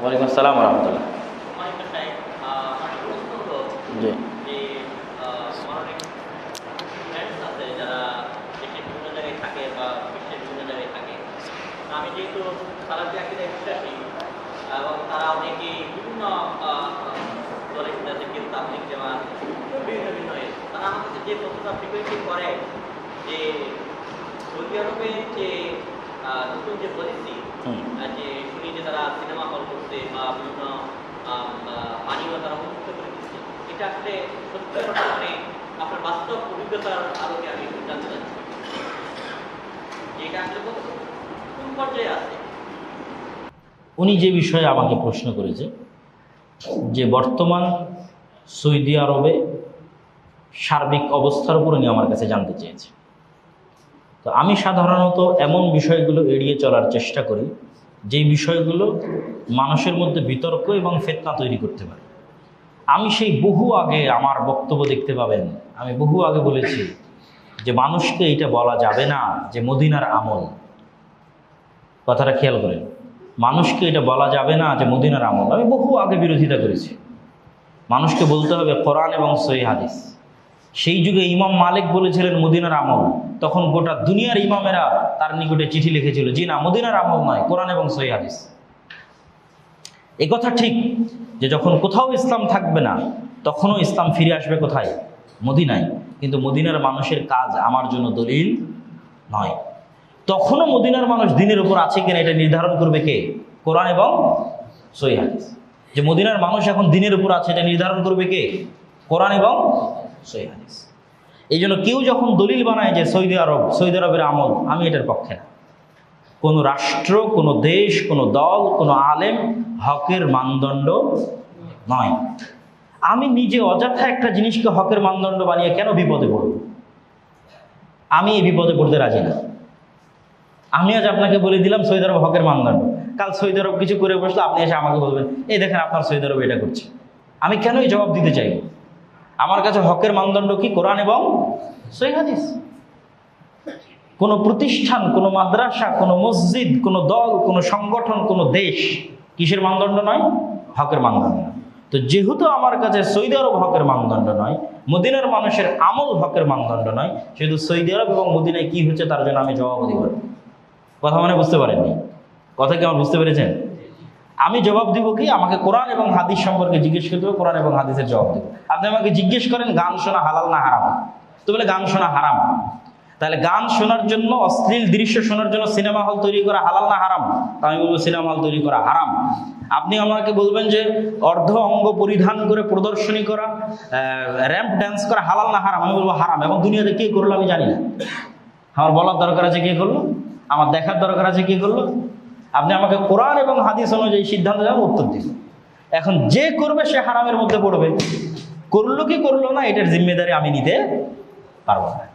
ওয়ালাইকুম আসসালাম রহমতুল্লাহ। জি আমি যেহেতু সালাফি আকীদায় বিশ্বাসী এবং তারা অনেকেই বিভিন্ন দলের সাথে কেউ তাবলীগ জামাত বিভিন্ন বিভিন্ন তারা আমার কাছে যে প্রশ্নটা ফ্রিকোয়েন্টলি করে যে সৌদি আরবে যে নতুন যে পলিসি যে শুনি যে তারা সিনেমা হল করছে বা বিভিন্ন পানীয় তারা উন্মুক্ত করে দিচ্ছে, এটা আসলে সত্যি মানে আপনার বাস্তব অভিজ্ঞতার আলোকে আমি জানতে চাচ্ছি যে এটা আসলে কোন পর্যায়ে আছে। উনি যে বিষয়ে আমাকে প্রশ্ন করেছে যে বর্তমান সৌদি আরবে সার্বিক অবস্থার উপর উনি আমার কাছে জানতে চেয়েছে। তো আমি সাধারণত এমন বিষয়গুলো এড়িয়ে চলার চেষ্টা করি যেই বিষয়গুলো মানুষের মধ্যে বিতর্ক এবং ফিতনা তৈরি করতে পারে। আমি সেই বহু আগে আমার বক্তব্য দেখতে পাবেন, আমি বহু আগে বলেছি যে মানুষকে এটা বলা যাবে না যে মদিনার আমল, কথাটা খেয়াল করেন, মানুষকে এটা বলা যাবে না যে মদিনার আমল। আমি বহু আগে বিরোধিতা করেছি। মানুষকে বলতে হবে কোরআন এবং সহিহ হাদিস। সেই যুগে ইমাম মালিক বলেছিলেন মদিনার আমল, তখন গোটা দুনিয়ার ইমামেরা তার নিকটে চিঠি লিখেছিল জি না, মদিনার আমল নয়, কোরআন এবং সহিহ হাদিস। এ কথা ঠিক যে যখন কোথাও ইসলাম থাকবে না তখনও ইসলাম ফিরে আসবে কোথায়? মদিনায়। কিন্তু মদিনার মানুষের কাজ আমার জন্য দলিল নয়। তখনও মদিনার মানুষ দিনের উপর আছে কিনা এটা নির্ধারণ করবে কে? কোরআন এবং সহিহ হাদিস। যে মদিনার মানুষ এখন দিনের উপর আছে এটা নির্ধারণ করবে কে? কোরআন এবং সহিহ হাদিস। এই জন্য কেউ যখন দলিল বানায় যে সৌদি আরবের আমল, আমি এটার পক্ষে না। কোনো রাষ্ট্র, কোনো দেশ, কোনো দল, কোনো আলেম হকের মানদণ্ড নয়। আমি নিজে অযথা একটা জিনিসকে হকের মানদণ্ড বানিয়ে কেন বিপদে পড়ব? আমি এই বিপদে পড়তে রাজি না। আমি আজ আপনাকে বলে দিলাম সৌদি আরব হকের মানদণ্ড, কাল সৌদি আরব কিছু করে বসলে আপনি এসে আমাকে বলবেন এই দেখেন আপনার সৌদি আরব এটা করছে। আমি কেন এই জবাব দিতে চাই? আমার কাছে হকের মানদণ্ড কি? কোরআন এবং সহিহ হাদিস। কোনো প্রতিষ্ঠান, কোনো মাদ্রাসা, কোনো মসজিদ, কোনো দল, কোনো সংগঠন, কোনো দেশ কিসের মানদণ্ড নয়? হকের মানদণ্ড নয়। তো যেহেতু আমার কাছে সৌদি আরব হকের মানদণ্ড নয়, মদিনার মানুষের আমল হকের মানদণ্ড নয়, সেহেতু সৌদি আরব এবং মদিনায় কি হচ্ছে তার জন্য আমি জবাব দিব। কথা মানে বুঝতে পারেননি? কথা কি আমার বুঝতে পেরেছেন? আমি জবাব দিব কি? আমাকে কোরআন এবং হাদিস সম্পর্কে জিজ্ঞেস করতে হবে, কোরআন এবং হাদিসের জবাব দেব। আপনি আমাকে জিজ্ঞেস করেন গান শোনা হালাল না হারাম, তো বলে গান শোনা হারাম। তাহলে গান শোনার জন্য, অশ্লীল দৃশ্য শোনার জন্য সিনেমা হল তৈরি করা হালাল না হারাম? আমি বলবো সিনেমা হল তৈরি করা হারাম। আপনি আমাকে বলবেন যে অর্ধ অঙ্গ পরিধান করে প্রদর্শনী করা, র্যাম্প ড্যান্স করা হালাল না হারাম? আমি বলবো হারাম। এবং দুনিয়াতে কে করলো আমি জানি না। আমার বলার দরকার আছে কে করলো, আমার দেখার দরকার আছে কে করলো। আপনি আমাকে কোরআন এবং হাদিস অনুযায়ী সিদ্ধান্ত দেওয়ার উত্তর দিন। এখন যে করবে সে হারামের মধ্যে পড়বে, করলো কি করলো না এটার জিম্মেদারি আমি নিতে পারবো না।